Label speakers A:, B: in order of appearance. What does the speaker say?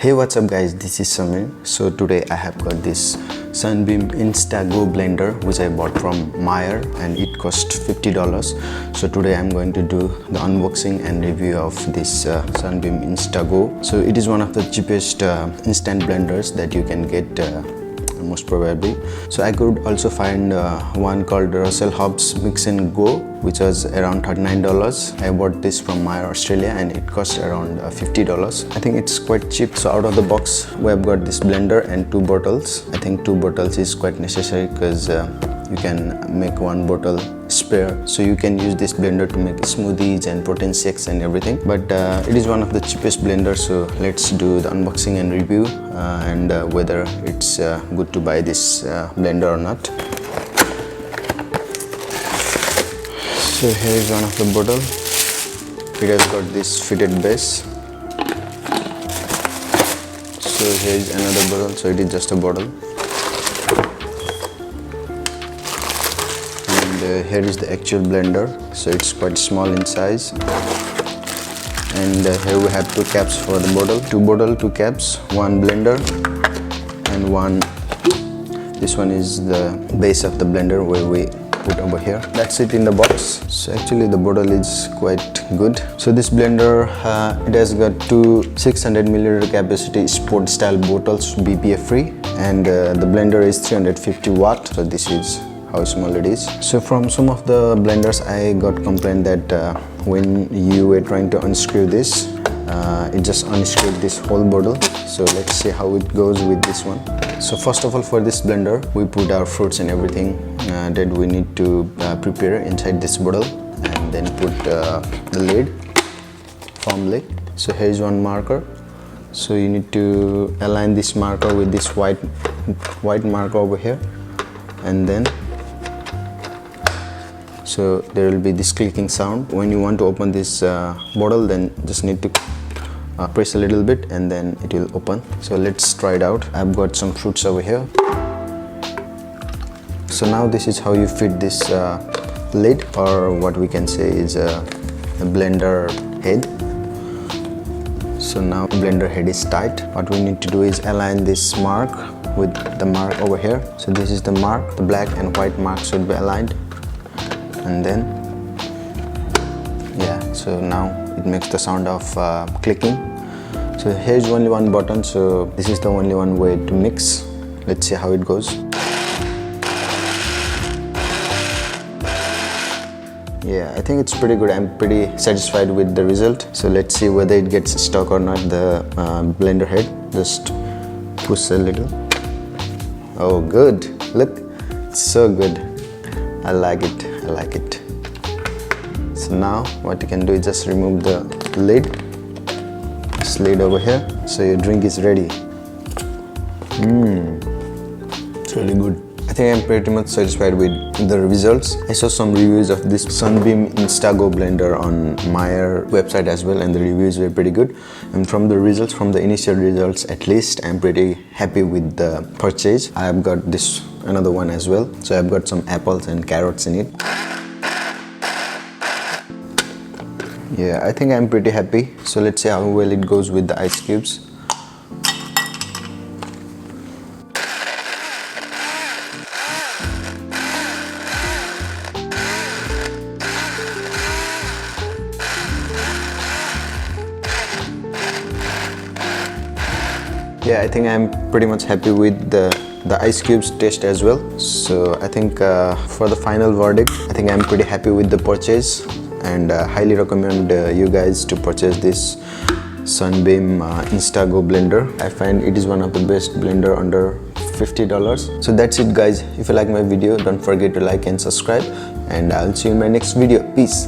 A: Hey, what's up guys, this is Sunbeam. So today I have got this Sunbeam Insta Go blender which I bought from Meyer and it cost $50. So today I'm going to do the unboxing and review of this Sunbeam Insta Go. So it is one of the cheapest instant blenders that you can get most probably. So I could also find one called Russell Hobbs Mix and Go, which was around $39. I bought this from Meyer Australia and it cost around $50. I think it's quite cheap. So out of the box we have got this blender and 2 bottles. I think 2 bottles is quite necessary because you can make 1 bottle spare, so you can use this blender to make smoothies and protein shakes and everything. But it is one of the cheapest blenders, so let's do the unboxing and review and whether it's good to buy this blender or not. So here is one of the bottle. It has got this fitted base. So here is another bottle, so it is just a bottle. Here is the actual blender, so it's quite small in size. And here we have 2 caps for the bottle. 2 bottle, 2 caps, 1 blender and 1. This one is the base of the blender where we put over here. That's it in the box. So actually the bottle is quite good. So this blender, it has got 2 600 milliliter capacity sport style bottles, BPA free, and the blender is 350 watt. So this is how small it is. So from some of the blenders I got complaint that when you were trying to unscrew this, it just unscrewed this whole bottle. So let's see how it goes with this one. So first of all, for this blender we put our fruits and everything that we need to prepare inside this bottle, and then put the lid firmly. So here is one marker. So you need to align this marker with this white marker over here, and then so there will be this clicking sound. When you want to open this bottle, then just need to press a little bit and then it will open. So let's try it out. I've got some fruits over here. So now this is how you fit this lid, or what we can say is a blender head. So now the blender head is tight. What we need to do is align this mark with the mark over here. So this is the mark, the black and white mark should be aligned. And then so now it makes the sound of clicking. So here's only one button, so this is the only one way to mix. Let's see how it goes. Yeah, I think it's pretty good. I'm pretty satisfied with the result. So let's see whether it gets stuck or not. The blender head, just push a little. Oh good, look, it's so good. I like it. So now what you can do is just remove the lid, this lid over here, so your drink is ready. It's really good. I think I'm pretty much satisfied with the results. I saw some reviews of this Sunbeam Insta Go blender on Meyer website as well, and the reviews were pretty good. And from the results, from the initial results at least, I'm pretty happy with the purchase. I have got this another one as well, so I've got some apples and carrots in it. Yeah, I think I'm pretty happy. So let's see how well it goes with the ice cubes. Yeah, I think I'm pretty much happy with the ice cubes taste as well. So I think for the final verdict, I think I'm pretty happy with the purchase, and highly recommend you guys to purchase this Sunbeam Insta Go blender. I find it is one of the best blender under $50. So that's it guys. If you like my video, don't forget to like and subscribe, and I'll see you in my next video. Peace.